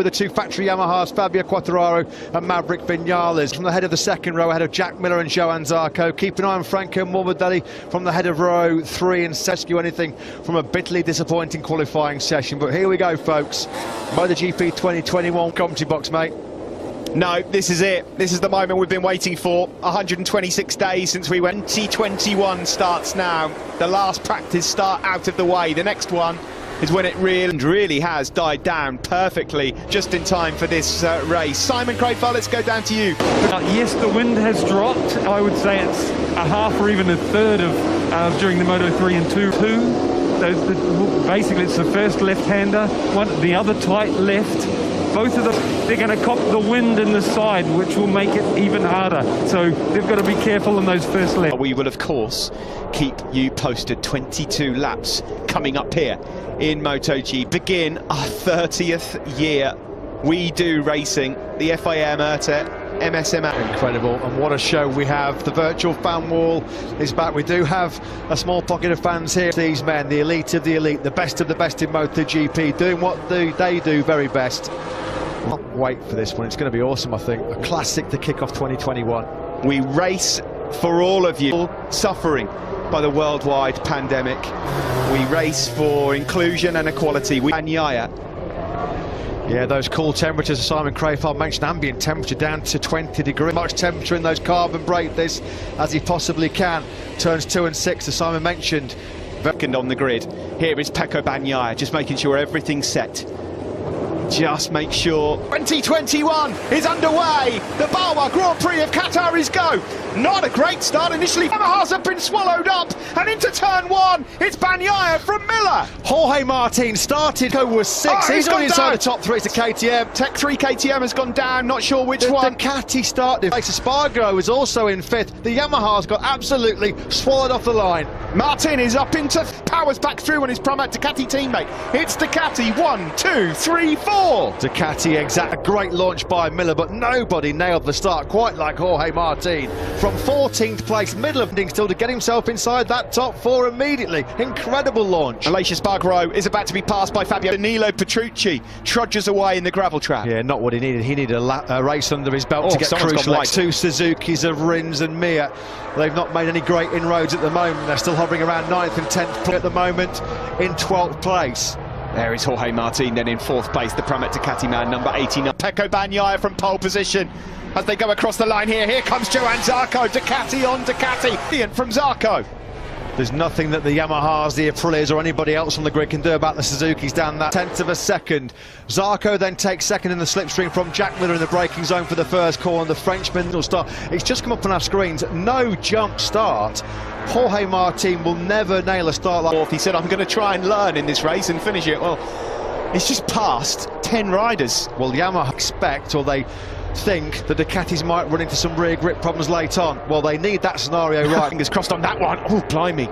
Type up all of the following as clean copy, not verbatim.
with the two factory Yamahas, Fabio Quartararo and Maverick Vinales. From the head of the second row, ahead of Jack Miller and Johann Zarco. Keep an eye on Franco Morbidelli from the head of row 3 and rescue anything from a bitterly disappointing qualifying session. But here we go, folks. MotoGP 2021 commentary box, mate. No, this is it. This is the moment we've been waiting for. 126 days since we went. 2021 starts now. The last practice start out of the way. The next one is when it really has died down perfectly, just in time for this race. Simon Crayford, let's go down to you. Yes, the wind has dropped. I would say it's a half or even a third of during the Moto 3 and 2. Basically, it's the first left-hander, the other tight left. Both of them, they're going to cop the wind in the side, which will make it even harder. So they've got to be careful in those first laps. We will, of course, keep you posted. 22 laps coming up here in MotoGP. Begin our 30th year. We do racing. The FIA IMERTA MSM. Incredible, and what a show we have. The virtual fan wall is back. We do have a small pocket of fans here. These men, the elite of the elite, the best of the best in MotoGP, doing what they do very best. Can't wait for this one. It's going to be awesome, I think. A classic to kick off 2021. We race for all of you suffering by the worldwide pandemic. We race for inclusion and equality. Yeah, those cool temperatures, Simon Crayford mentioned, ambient temperature down to 20 degrees. Much temperature in those carbon brake this as he possibly can. Turns 2 and 6, as Simon mentioned. Second on the grid. Here is Pecco Bagnaia, just making sure everything's set. Just make sure 2021 is underway. The Bawa Grand Prix of Qatar is go. Not a great start initially. Yamahas have been swallowed up, and into turn 1 it's Bagnaia from Miller. Jorge Martin started, was 6. He's on inside the top 3 to KTM. Tech 3 KTM has gone down, not sure which one. Ducati started. Spargo was also in 5th. The Yamahas got absolutely swallowed off the line. Martin is up into powers back through on his Pramac Ducati teammate. It's Ducati 1, 2, 3, 4. Ducati a great launch by Miller, but nobody nailed the start quite like Jorge Martin. From 14th place, middle of the still to get himself inside that top 4 immediately. Incredible launch. Aleix Espargaro is about to be passed by Fabio. Danilo Petrucci trudges away in the gravel trap. Yeah, not what he needed. He needed a race under his belt to get crucial. Two Suzukis of Rins and Mir. They've not made any great inroads at the moment. They're still hovering around 9th and 10th at the moment, in 12th place. There is Jorge Martin then in 4th place, the Pramac Ducati man, number 89. Pecco Bagnaia from pole position as they go across the line here. Here comes Johann Zarco, Ducati on Ducati. Ian from Zarco. There's nothing that the Yamahas, the Aprilias or anybody else on the grid can do about the Suzukis down that 10th of a second. Zarco then takes second in the slipstream from Jack Miller in the braking zone for the first corner. The Frenchman will start. It's just come up on our screens. No jump start. Jorge Martin will never nail a start like that. He said, I'm going to try and learn in this race and finish it. Well, it's just past 10 riders. Well, Yamaha expect, or they think, the Ducatis might run into some rear grip problems late on. Well, they need that scenario right. Fingers crossed on that one. Oh, blimey.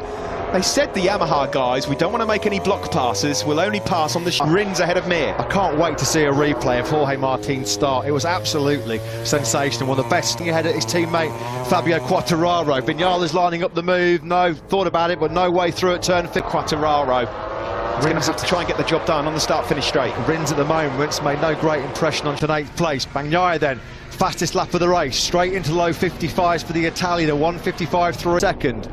They said, the Yamaha guys, we don't want to make any block passes. We'll only pass on the Rins ahead of Mir. I can't wait to see a replay of Jorge Martin's start. It was absolutely sensational. One of the best ahead of his teammate, Fabio Quartararo. Vinales lining up the move. No, thought about it, but no way through at turn 5. Quartararo. He's going to have to try and get the job done on the start-finish straight. Rins at the moment's made no great impression on 8th place. Bagnaia then, fastest lap of the race, straight into low 55s for the Italian, a 1:55.3 second.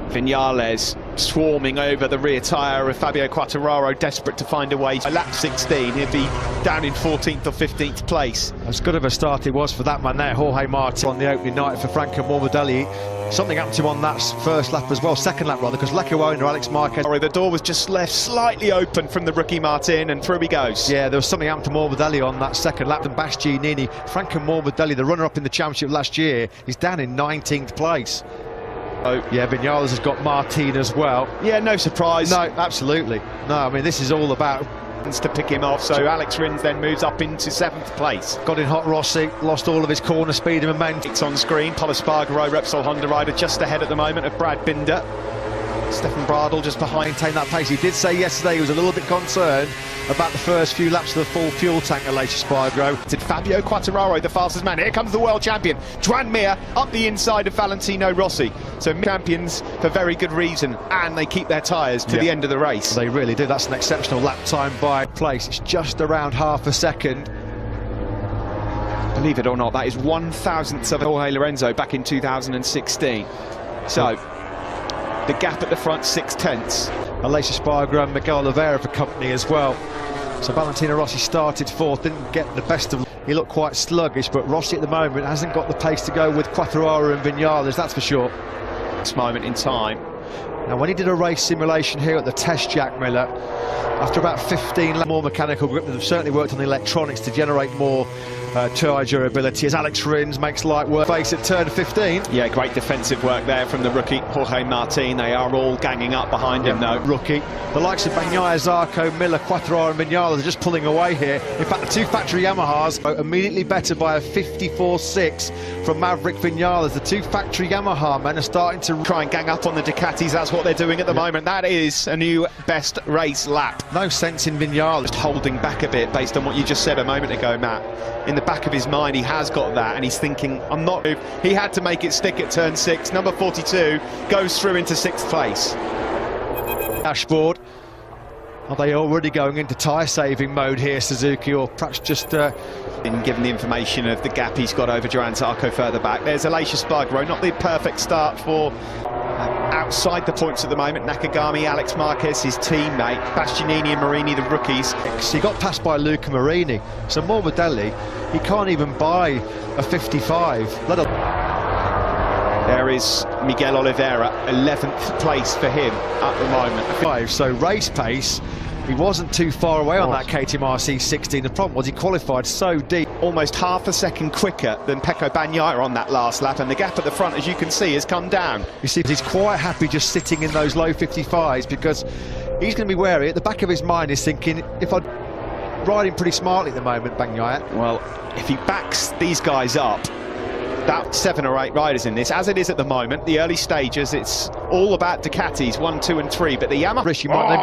Vinales swarming over the rear tyre of Fabio Quartararo, desperate to find a way. Lap 16, he'll be down in 14th or 15th place. As good of a start it was for that man there, Jorge Martin, on the opening night for Franco Morbidelli. Something happened to him on that first lap as well, second lap rather, because Lecco owner Alex Marquez. The door was just left slightly open from the rookie Martin, and through he goes. Yeah, there was something happened to Morbidelli on that second lap. And Bastianini, Franco Morbidelli, the runner-up in the championship last year, is down in 19th place. Oh, yeah, Vinales has got Martin as well. Yeah, no surprise. No, absolutely. No, I mean, this is all about to pick him off, so Alex Rins then moves up into 7th place. Got in hot Rossi, lost all of his corner speed and momentum. It's on screen, Pol Espargaro, Repsol Honda rider, just ahead at the moment of Brad Binder. Stefan Bradl just behind, maintain that pace. He did say yesterday he was a little bit concerned about the first few laps of the full fuel tank at Aleix Espargaro. Did Fabio Quartararo, the fastest man. Here comes the world champion, Joan Mir, up the inside of Valentino Rossi. So champions for very good reason, and they keep their tyres to the end of the race. They really do. That's an exceptional lap time by place. It's just around half a second. Believe it or not, that is 1,000th of Jorge Lorenzo back in 2016. So, the gap at the front, 6/10. Aleix Espargaro and Miguel Oliveira for company as well. So Valentino Rossi started fourth, didn't get the best of. He looked quite sluggish, but Rossi at the moment hasn't got the pace to go with Quartararo and Vinales, that's for sure. This moment in time. Now, when he did a race simulation here at the test, Jack Miller, after about 15 laps, more mechanical grip, they've certainly worked on the electronics to generate more tyre durability, as Alex Rins makes light work face at turn 15. Yeah, great defensive work there from the rookie Jorge Martin. They are all ganging up behind him though. Rookie. The likes of Bagnaia, Zarco, Miller, Quartararo and Vinales are just pulling away here. In fact, the two factory Yamahas are immediately better by a 54.6 from Maverick Vinales. The two factory Yamaha men are starting to try and gang up on the Ducatis. That's what they're doing at the moment. That is a new best race lap. No sense in Vinales. Just holding back a bit based on what you just said a moment ago, Matt. In the back of his mind, he has got that, and he's thinking, I'm not. He had to make it stick at turn 6. Number 42 goes through into 6th place. Dashboard. Are they already going into tyre-saving mode here, Suzuki, or perhaps just... Been given the information of the gap he's got over Duran Zarco further back. There's Aleix Espargaro, not the perfect start for outside the points at the moment. Nakagami, Alex Marquez, his teammate, Bastianini and Marini, the rookies. He got passed by Luca Marini, so Morbidelli, he can't even buy a 55, let alone... There is Miguel Oliveira, 11th place for him at the moment. So race pace, he wasn't too far away on that KTM RC16. The problem was he qualified so deep. Almost half a second quicker than Pecco Bagnaia on that last lap, and the gap at the front, as you can see, has come down. You see, he's quite happy just sitting in those low 55s because he's going to be wary. At the back of his mind is thinking, if I'm riding pretty smartly at the moment, Bagnaia. Well, if he backs these guys up, about 7 or 8 riders in this, as it is at the moment, the early stages, it's all about Ducatis, 1, 2 and 3, but the Yamaha...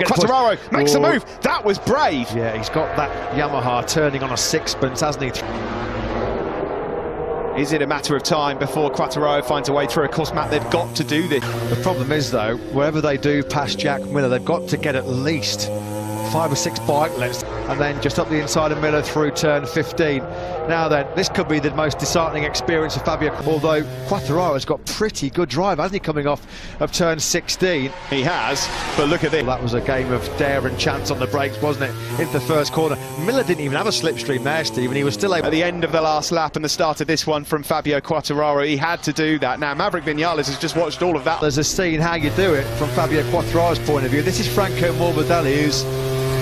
Quartararo makes a move, that was brave! Yeah, he's got that Yamaha turning on a sixpence, hasn't he? Is it a matter of time before Quartararo finds a way through? Of course, Matt, they've got to do this. The problem is, though, wherever they do pass Jack Miller, they've got to get at least 5 or 6 bike lengths, and then just up the inside of Miller through turn 15. Now then, this could be the most disheartening experience of Fabio, although Quartararo has got pretty good drive, hasn't he, coming off of turn 16? He has, but look at this. That was a game of dare and chance on the brakes, wasn't it, into the first corner. Miller didn't even have a slipstream there, Steve, and he was still able... At the end of the last lap and the start of this one from Fabio Quartararo, he had to do that. Now, Maverick Vinales has just watched all of that. There's a scene how you do it from Fabio Quartararo's point of view. This is Franco Morbidelli, who's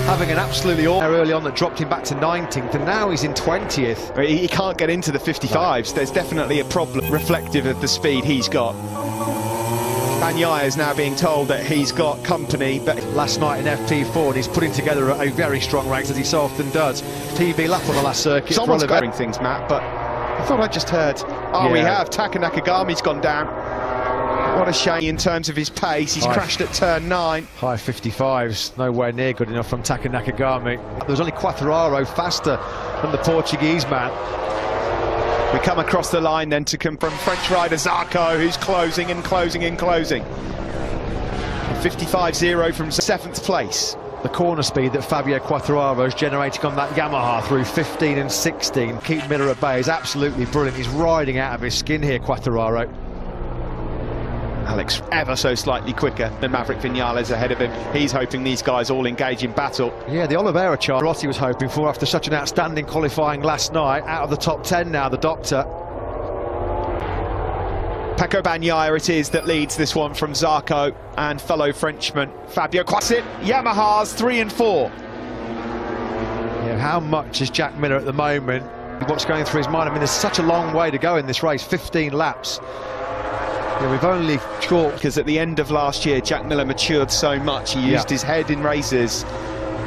having an absolutely awful early on that dropped him back to 19th, and now he's in 20th. He can't get into the 55s. No. There's definitely a problem reflective of the speed he's got. Bagnaia is now being told that he's got company, but last night in FP4, and he's putting together a very strong race, as he so often does. PB lap on the last circuit. Someone's grabbing things, Matt, but I thought I just heard. Oh, yeah. We have. Taka Nakagami's gone down. What a shame in terms of his pace. He's crashed at turn 9. High 55s, nowhere near good enough from Taka Nakagami. There was only Quartararo faster than the Portuguese man. We come across the line then to come from French rider Zarco, who's closing and closing and closing. 55.0 from 7th place. The corner speed that Fabio Quartararo is generating on that Yamaha through 15 and 16, keep Miller at bay, is absolutely brilliant. He's riding out of his skin here, Quartararo. Alex ever so slightly quicker than Maverick Vinales ahead of him. He's hoping these guys all engage in battle. Yeah, the Oliveira chart Rossi was hoping for after such an outstanding qualifying last night. Out of the top 10 now, the doctor. Pecco Bagnaia it is that leads this one from Zarco and fellow Frenchman Fabio Quartararo. Yamahas 3 and 4. Yeah, how much is Jack Miller at the moment? What's going through his mind? I mean, there's such a long way to go in this race, 15 laps. Yeah, we've only caught... Because at the end of last year, Jack Miller matured so much, he used his head in races.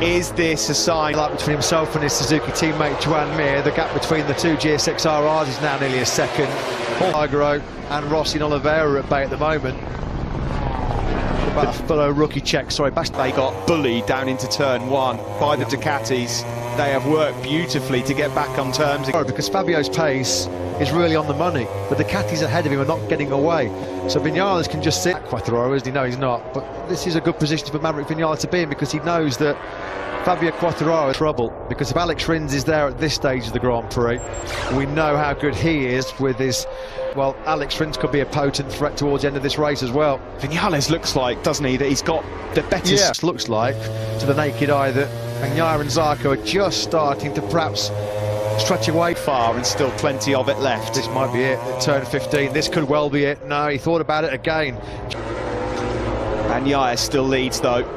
Is this a sign? Like between himself and his Suzuki teammate Joan Mir, the gap between the two GSX-RRs is now nearly a second. Espargaro and Rossi and Oliveira are at bay at the moment. About a fellow rookie check, sorry, they got bullied down into turn 1 by the Ducatis. They have worked beautifully to get back on terms. Because Fabio's pace is really on the money. The Ducatis ahead of him are not getting away. So Vinales can just sit Quartararo, isn't he? No, he's not. But this is a good position for Maverick Vinales to be in, because he knows that Fabio Quartararo is trouble. Because if Alex Rins is there at this stage of the Grand Prix, we know how good he is with his... Well, Alex Rins could be a potent threat towards the end of this race as well. Vinales looks like, doesn't he, that he's got the better... Yeah, it looks like, to the naked eye, that Bagnaia and Zarco are just starting to perhaps stretch away far, and still plenty of it left. This might be it, at turn 15. This could well be it. No, he thought about it again. Bagnaia still leads, though.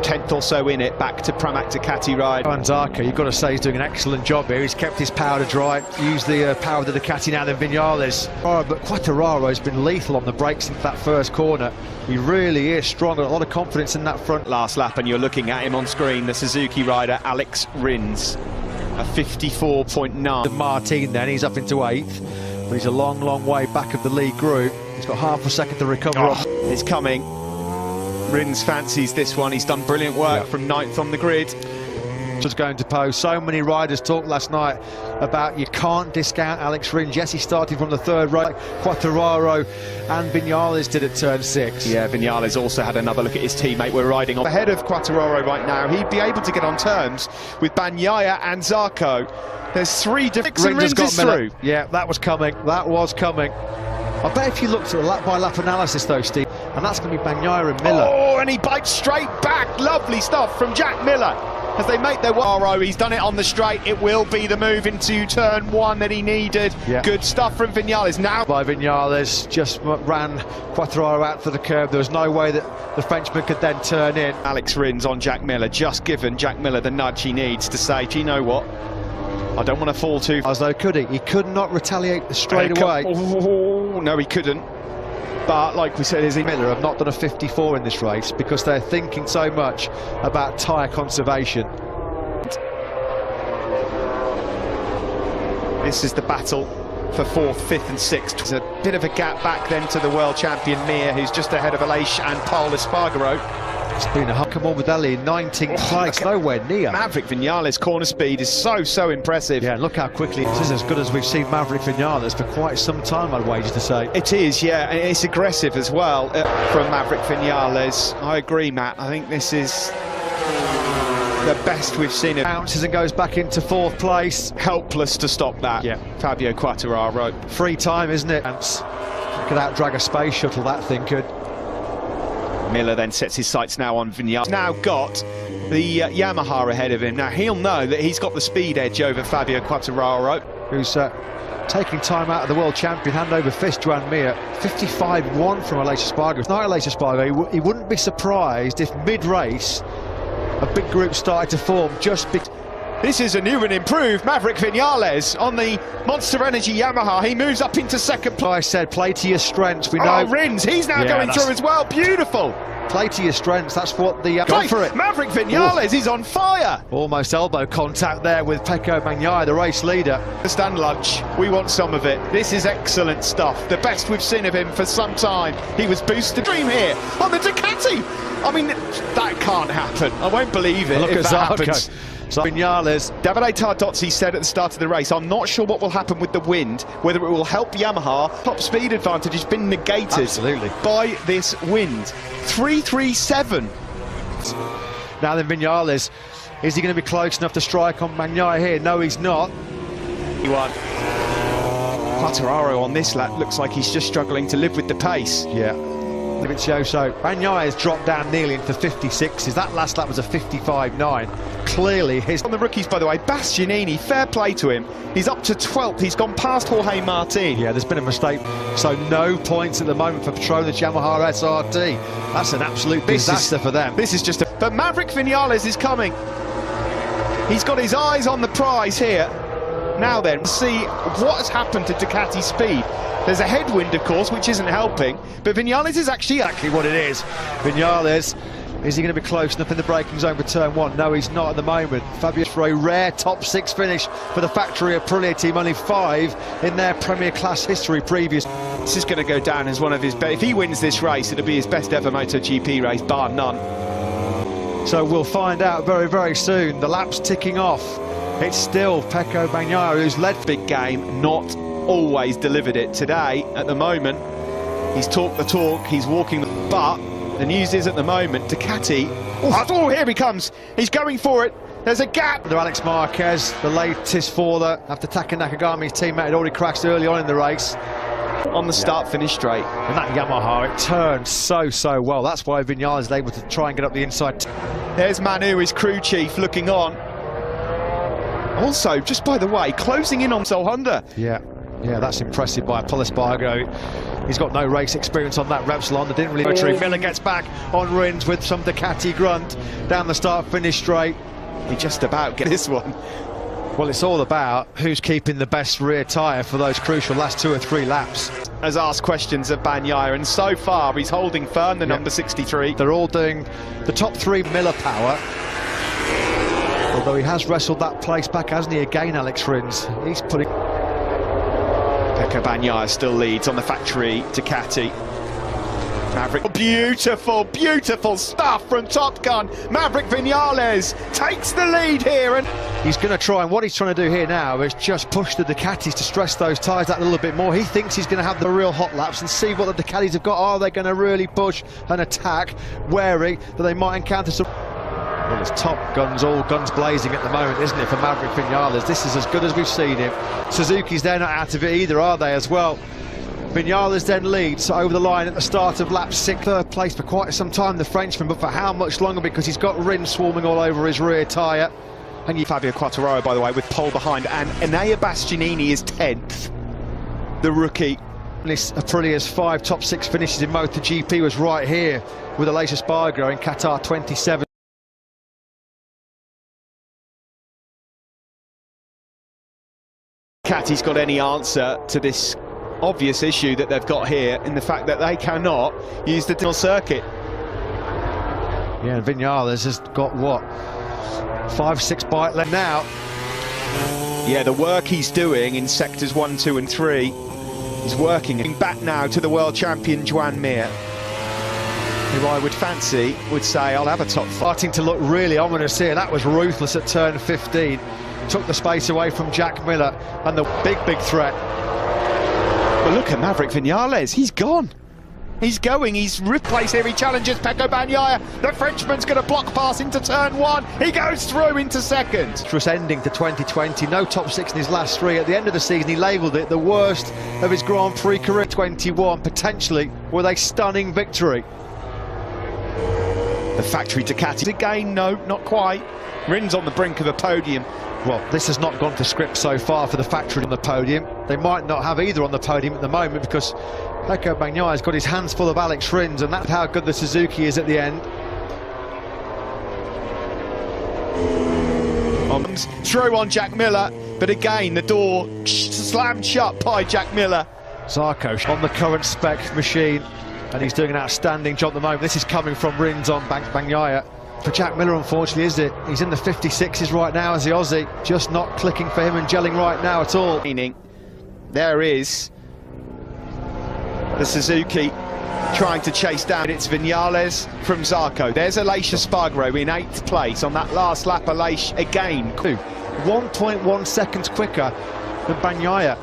10th or so in it, back to Pramac Ducati ride. And Zarco, you've got to say, he's doing an excellent job here. He's kept his powder dry, used the power of the Ducati now than Vinales. Oh, but Quartararo has been lethal on the brakes since that first corner. He really is strong, got a lot of confidence in that front. Last lap, and you're looking at him on screen, the Suzuki rider, Alex Rins, a 54.9. Martin then, he's up into 8th, but he's a long, long way back of the lead group. He's got half a second to recover. It's coming. Rins fancies this one. He's done brilliant work from 9th on the grid. Just going to pose. So many riders talked last night about you can't discount Alex Rins. Yes, he started from the 3rd row, like Quartararo and Vinales did at turn 6. Yeah, Vinales also had another look at his teammate. We're riding on ahead of Quartararo right now. He'd be able to get on terms with Bagnaia and Zarco. There's 3 different... Rins got through. Yeah, that was coming. That was coming. I bet if you looked at a lap-by-lap analysis, though, Steve, and that's going to be Bagnaia and Miller. Oh, and he bites straight back. Lovely stuff from Jack Miller as they make their way. He's done it on the straight. It will be the move into turn 1 that he needed. Yeah. Good stuff from Vinales. Now by Vinales, just ran Quartararo out for the curb. There was no way that the Frenchman could then turn in. Alex Rins on Jack Miller, just given Jack Miller the nudge he needs to say, do you know what? I don't want to fall too... As though could he? He could not retaliate straight away. Oh, no, he couldn't. But like we said, Miller have not done a 54 in this race because they're thinking so much about tyre conservation. This is the battle for 4th, 5th and 6th. There's a bit of a gap back then to the world champion Mir, who's just ahead of Aleix and Paul Espargaro. It's been a come on with Ali in 19th place, nowhere near. Maverick Vinales' corner speed is so impressive. Yeah, look how quickly this is as good as we've seen Maverick Vinales for quite some time, I'd wager to say. It is, yeah, and it's aggressive as well from Maverick Vinales. I agree, Matt. I think this is the best we've seen. Bounces and goes back into 4th place. Helpless to stop that. Yeah, Fabio Quartararo. Free time, isn't it? Could out-drag a space shuttle, that thing could. Miller then sets his sights now on Vinales. Now got the Yamaha ahead of him. Now he'll know that he's got the speed edge over Fabio Quartararo, who's taking time out of the world champion, hand over fist, Joan Mir. 55-1 from Aleix Espargaro. It's not Aleix Espargaro. He wouldn't be surprised if mid-race a big group started to form just because. This is a new and improved Maverick Vinales on the Monster Energy Yamaha. He moves up into 2nd place. I said, play to your strengths. We know. Rins, he's now going through as well. Beautiful. Play to your strengths. That's what the. Go for it. Maverick Vinales is on fire. Almost elbow contact there with Pecco Bagnaia, the race leader. Stand lunch. We want some of it. This is excellent stuff. The best we've seen of him for some time. He was boosted. Dream here on the Ducati. I mean, that can't happen. I won't believe it. Look if at that Zarco. Happens. So Vinales. Davide Tardozzi said at the start of the race, I'm not sure what will happen with the wind, whether it will help Yamaha. Top speed advantage has been negated by this wind. 337. Now then, Vinales, is he going to be close enough to strike on Bagnaia here? No, he's not. He won. Quartararo on this lap looks like he's just struggling to live with the pace. Yeah. So Bagnaia has dropped down nearly into 56s. That last lap was a 55.9. Clearly his... On the rookies, by the way, Bastianini, fair play to him. He's up to 12th. He's gone past Jorge Martin. Yeah, there's been a mistake. So no points at the moment for Petronas Yamaha SRT. That's an absolute disaster for them. This is just a... But Maverick Vinales is coming. He's got his eyes on the prize here. Now then, see what has happened to Ducati speed. There's a headwind, of course, which isn't helping, but Vinales is actually exactly what it is. Vinales, is he going to be close enough in the braking zone for turn 1? No, he's not at the moment. Fabio for a rare top 6 finish for the factory Aprilia team, only 5 in their Premier Class history previous. This is going to go down as one of his best. If he wins this race, it'll be his best ever MotoGP race, bar none. So we'll find out very, very soon. The lap's ticking off. It's still Pecco Bagnaia who's led. Big game, not always delivered it. Today, at the moment, he's talked the talk, he's walking the... But the news is at the moment, Ducati... Oh, here he comes! He's going for it! There's a gap! Under Alex Marquez, the latest for the... After Taka Nakagami's teammate had already crashed early on in the race. On the start-finish straight. And that Yamaha, it turned so well. That's why Vinales is able to try and get up the inside. There's Manu, his crew chief, looking on. Also, just by the way, closing in on Honda. Yeah, that's impressive by Paul Espargaro. He's got no race experience on that Repsol Honda, didn't really... Miller gets back on Rins with some Ducati grunt down the start-finish straight. He just about get this one. Well, it's all about who's keeping the best rear tyre for those crucial last 2 or 3 laps. Has asked questions of Bagnaia, and so far he's holding firm, the number 63. They're all doing the top 3 Miller power. Although he has wrestled that place back, hasn't he, again, Alex Rins? He's putting... Pecco Bagnaia still leads on the factory Ducati. Maverick, beautiful stuff from Top Gun. Maverick Vinales takes the lead here, and he's going to try, and what he's trying to do here now is just push the Ducatis to stress those tyres that little bit more. He thinks he's going to have the real hot laps and see what the Ducatis have got. Are they going to really push and attack, wary that they might encounter some... Well, it's Top Guns, all guns blazing at the moment, isn't it, for Maverick Vinales? This is as good as we've seen him. Suzuki's they're not out of it either, are they, as well? Vinales then leads over the line at the start of lap 6, third place for quite some time, the Frenchman, but for how much longer? Because he's got Rins swarming all over his rear tyre. And Fabio Quartararo, by the way, with pole behind, and Enea Bastianini is 10th, the rookie. This Aprilia's 5 top 6 finishes in MotoGP was right here with Aleix Espargaro in Qatar 27. Ducati's got any answer to this obvious issue that they've got here in the fact that they cannot use the tunnel circuit. Yeah, and Vinales has got what, 5-6 bike left now. Yeah, the work he's doing in sectors 1, 2 and 3 is working. Back now to the world champion Joan Mir, who I would fancy would say I'll have a top 5. Starting to look really ominous here. That was ruthless at turn 15. Took the space away from Jack Miller, and the big threat. But look at Maverick Vinales, he's gone. He's going, he's replaced here, he challenges Pecco Bagnaia. The Frenchman's going to block pass into turn 1. He goes through into second. Just ending to 2020, no top 6 in his last 3. At the end of the season, he labelled it the worst of his Grand Prix career. 21, potentially, with a stunning victory. The factory Ducati again, no, not quite. Rins on the brink of a podium. Well, this has not gone to script so far for the factory on the podium. They might not have either on the podium at the moment because Pecco Bagnaia has got his hands full of Alex Rins, and that's how good the Suzuki is at the end. Through on Jack Miller, but again the door slammed shut by Jack Miller. Zarco on the current spec machine, and he's doing an outstanding job at the moment. This is coming from Rins on Bagnaia. For Jack Miller, unfortunately, is it? He's in the 56s right now as the Aussie, just not clicking for him and gelling right now at all. There is the Suzuki trying to chase down. It's Vinales from Zarco. There's Aleix Espargaro in 8th place on that last lap. Aleix again. 1.1 seconds quicker than Bagnaia.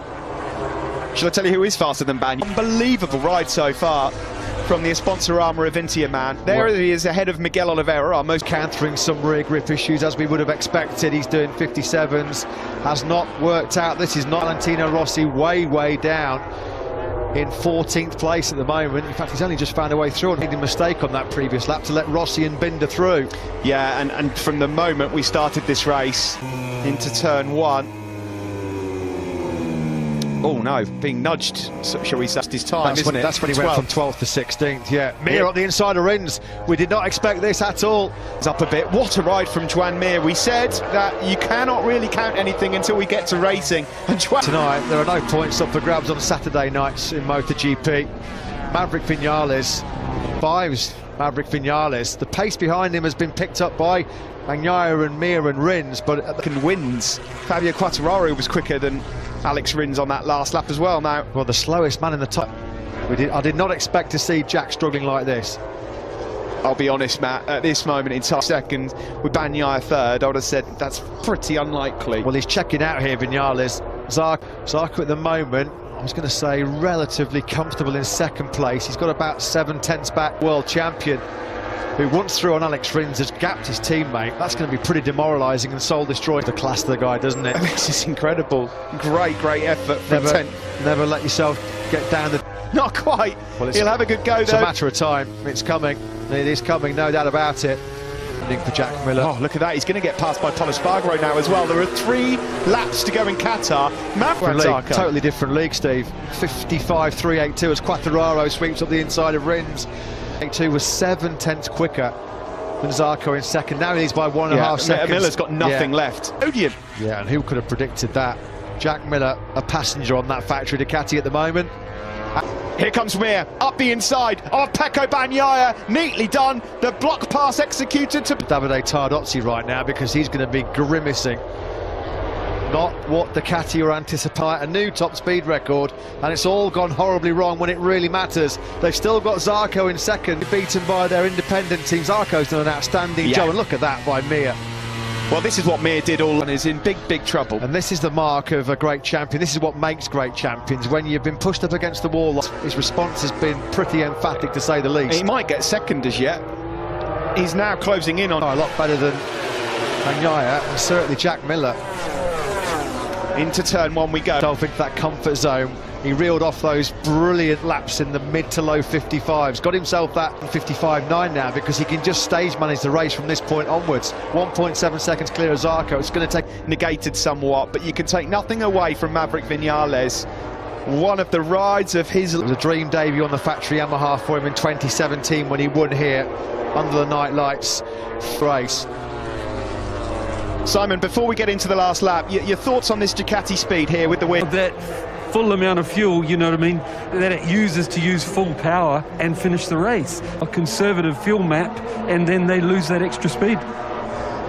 Shall I tell you who is faster than Bagnaia? Unbelievable ride so far from the Sponsorama Avintia man. There he is ahead of Miguel Oliveira, our most... Countering some rear grip issues as we would have expected. He's doing 57s, has not worked out. This is not Valentino Rossi, way down in 14th place at the moment. In fact, he's only just found a way through and made a mistake on that previous lap to let Rossi and Binder through. Yeah, and from the moment we started this race into turn 1, oh no, being nudged, shall we say, his time, isn't it? That's when he went from 12th to 16th, yeah. Mir on the inside of Rins. We did not expect this at all. It's up a bit. What a ride from Joan Mir. We said that you cannot really count anything until we get to racing. And tonight, there are no points up for grabs on Saturday nights in MotoGP. Maverick Vinales, 5's Maverick Vinales. The pace behind him has been picked up by Bagnaia and Mir and Rins, but wins. Fabio Quartararo was quicker than Alex Rins on that last lap as well now. Well, the slowest man in the top. I did not expect to see Jack struggling like this. I'll be honest, Matt, at this moment in time, second, with Bagnaia third, I would have said that's pretty unlikely. Well, he's checking out here, Vinales. Zarco at the moment was going to say, relatively comfortable in second place. He's got about 7/10 back. World champion, who once through on Alex Rins has gapped his teammate. That's going to be pretty demoralising and soul-destroying the class of the guy, doesn't it? This is incredible. Great effort from Never let yourself get down the... Not quite. Well, he'll have a good go, though. It's a matter of time. It's coming. It is coming, no doubt about it. For Jack Miller. Oh, look at that. He's going to get past by Pol Espargaro now as well. There are 3 laps to go in Qatar. Totally different league, Steve. 55.382 as Quartararo sweeps up the inside of Rins. 82 was 7/10 quicker than Zarco in second. Now he's by 1.5 seconds. Miller's got nothing left. Odium. Yeah, and who could have predicted that? Jack Miller, a passenger on that factory Ducati at the moment. Here comes Mir, up the inside of Pecco Bagnaia, neatly done, the block pass executed to Davide Tardozzi right now, because he's going to be grimacing. Not what Ducati are anticipating, a new top speed record, and it's all gone horribly wrong when it really matters. They've still got Zarco in second, beaten by their independent team. Zarco's done an outstanding job, and look at that by Mir. Well, this is what Mir did all and is in big trouble. And this is the mark of a great champion. This is what makes great champions. When you've been pushed up against the wall, his response has been pretty emphatic, to say the least. He might get second as yet. He's now closing in on... a lot better than Bagnaia, and certainly Jack Miller. Into turn 1 we go. Into that comfort zone. He reeled off those brilliant laps in the mid to low 55s. Got himself that 55.9 now, because he can just stage manage the race from this point onwards. 1.7 seconds clear of Zarco. It's going to take... Negated somewhat, but you can take nothing away from Maverick Vinales. One of the rides of his... It was a dream debut on the factory Yamaha for him in 2017 when he won here under the night lights race. Simon, before we get into the last lap, your thoughts on this Ducati speed here with the win? That full amount of fuel, you know what I mean, that it uses to use full power and finish the race. A conservative fuel map, and then they lose that extra speed.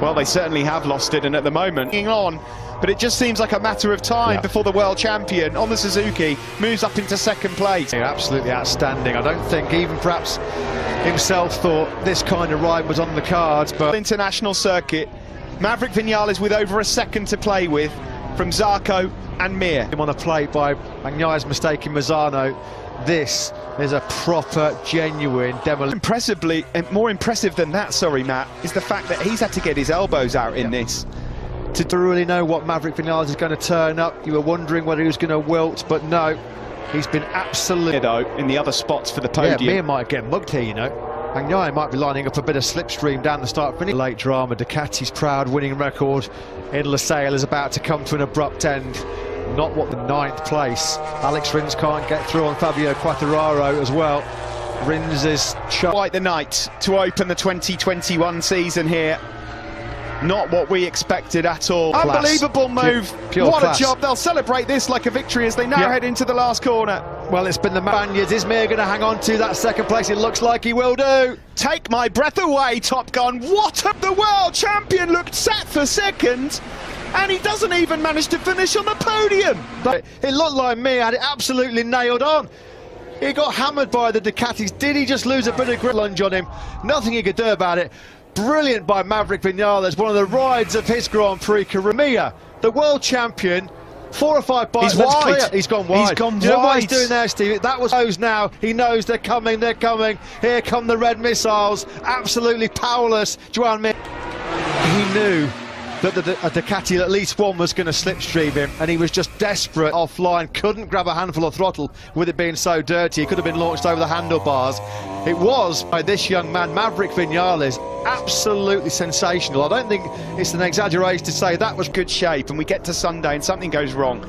Well, they certainly have lost it, and at the moment, on, but it just seems like a matter of time before the world champion on the Suzuki moves up into second place. Yeah, absolutely outstanding. I don't think even perhaps himself thought this kind of ride was on the cards, but... International circuit, Maverick Vinales with over a second to play with from Zarco and Mir. Him on a plate by Bagnaia's mistake in Mazzano. This is a proper, genuine demolition. Impressively, and more impressive than that, sorry Matt, is the fact that he's had to get his elbows out in this. To really know what Maverick Vinales is going to turn up, you were wondering whether he was going to wilt, but no, he's been absolutely... In the other spots for the podium. Yeah, Mir might get mugged here, you know. Bagnaia might be lining up a bit of slipstream down the start finish. Late drama, Ducati's proud winning record in Losail is about to come to an abrupt end. Not what the 9th place. Alex Rins can't get through on Fabio Quartararo as well. Rins is quite the night to open the 2021 season here. Not what we expected at all. Class. Unbelievable move. Pure what class. a job. They'll celebrate this like a victory as they now head into the last corner. Well, it's been the Spaniards. Is Mir going to hang on to that second place? It looks like he will do. Take my breath away, Top Gun. What a... The world champion looked set for second, and he doesn't even manage to finish on the podium. But it looked like Mir had it absolutely nailed on. He got hammered by the Ducatis. Did he just lose a bit of grip lunge on him? Nothing he could do about it. Brilliant by Maverick Vinales, one of the rides of his Grand Prix career. Mir, the world champion, 4 or 5 bites. He's wide. Clear. He's gone wide. He's gone Do you know what wide. he's doing there, Steve? That was knows now. He knows they're coming, they're coming. Here come the red missiles. Absolutely powerless, Joan Mir. He knew that a Ducati, at least one, was going to slipstream him, and he was just desperate offline, couldn't grab a handful of throttle with it being so dirty. He could have been launched over the handlebars. It was, by this young man, Maverick Vinales, absolutely sensational. I don't think it's an exaggeration to say that was good shape, and we get to Sunday and something goes wrong.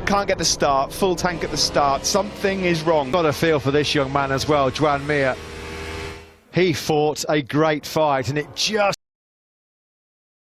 Can't get the start, full tank at the start, something is wrong. Got a feel for this young man as well, Joan Mir. He fought a great fight, and it just